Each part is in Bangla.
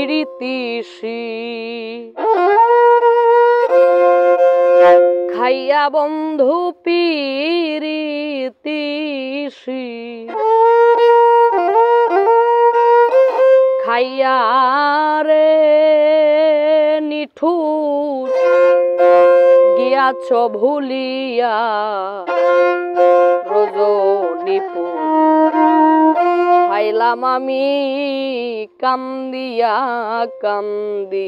পিরিতিসি খাইয়া বন্ধু পিরিতিসি খাইয়া রে নিঠুর গিয়াছ ভুলিয়া রজনীপুর খাইলাম আমি কান্দিয়া কান্দিয়া।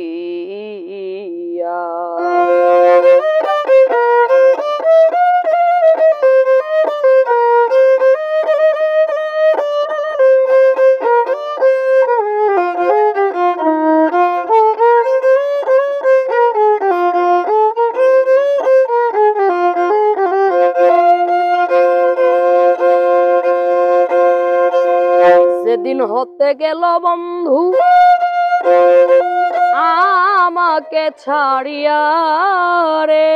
যেদিন হতে গেল বন্ধু আমাকে ছাড়িয়া রে,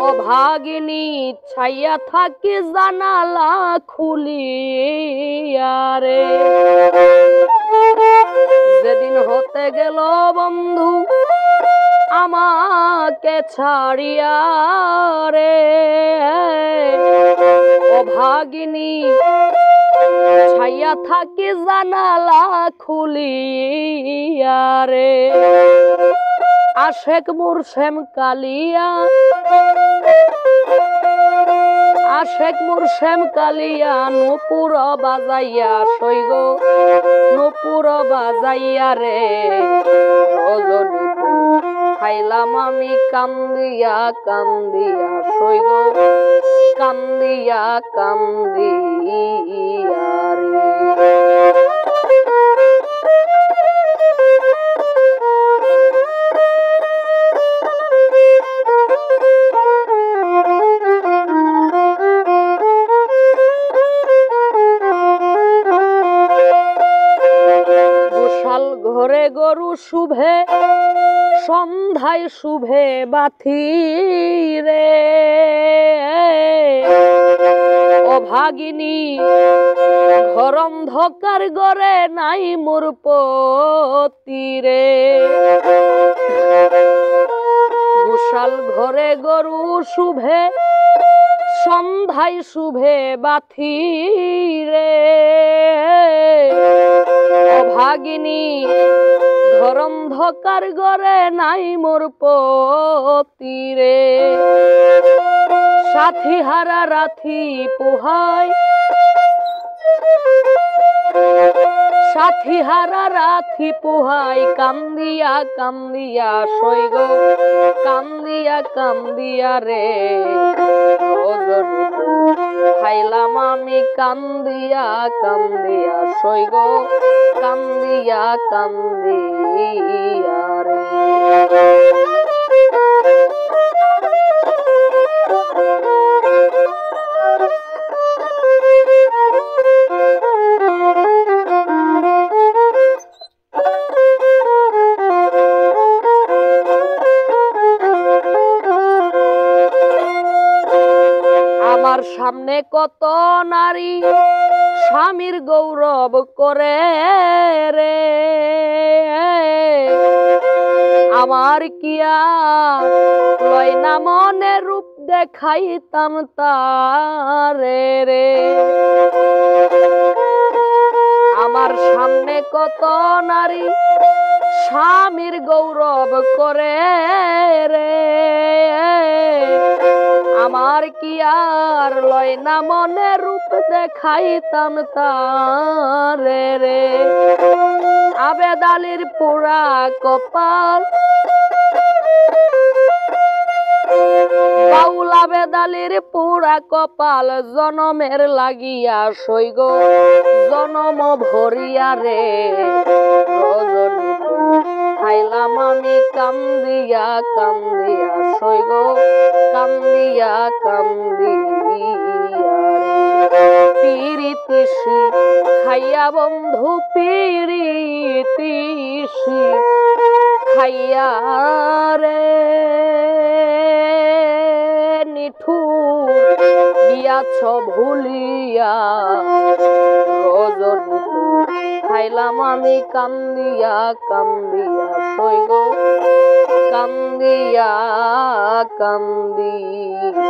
ও ভাগিনী ছাইয়া থাকি জানালা খুলিয়া রে। যেদিন হতে গেল বন্ধু আমাকে ছাড়িয়া রে, ও ভাগিনী ছাইয়া থাকি জানালা খুলিয়া রে। আশেক মোর শ্যাম কালিয়া, আশেক মোর শ্যাম কালিয়া নুপুর বাজাইয়া সইগ নুপুর বাজাইয়া রে রজনীপুর খাইলাম আমি কান্দিয়া কান্দিয়া সইগ কান্দিয়া কান্দিয়া রে। গোশাল ঘরে গরু শুভে সন্ধ্যায় শুভে বাথি রে, ও ভাগিনী ঘর অন্ধকার গরে নাই মোর পতি রে। গোশাল ঘরে গরু শুভে সন্ধ্যায় শুভে বাথি রে, ও ভাগিনী ঘর অন্ধকার গরে নাই মোর পতি রে। সাথী হারা রাথি পোহাই, সাথী হারা রাথি পোহাই কান্দিয়া কান্দিয়া সইগ কান্দিয়া কান্দিয়া রে রজনীপুর খাইলাম আমি কান্দিয়া কান্দিয়া সইগ কান্দিয়া কান্দিয়া রে। আমার সামনে কত নারী স্বামীর গৌরব করে রে, আমার কিয়া লয় না মনে রূপ দেখাইতাম তারে রে। আমার সামনে কত নারী স্বামীর গৌরব করে রে, আমার কি আর লয় না মনে রূপ দেখাইতাম তারে রে। আবেদ আলীর পোড়া কপাল, বাউল আবেদ আলীর পোড়া কপাল জনমের লাগিয়া সইগ জনম ভরিয়া রে রজনীপুর খাইলাম আমি কান্দিয়া কান্দিয়া সইগ কান্দিয়া কান্দিয়া রে। পিরিতিসি খাইয়া বন্ধু পিরিতিসি খাইয়া রে নিঠুর গিয়াছ ভুলিয়া রজনীপুর খাইলাম আমি কান্দিয়া কান্দিয়া সই গো কান্দিয়া কান্দিয়া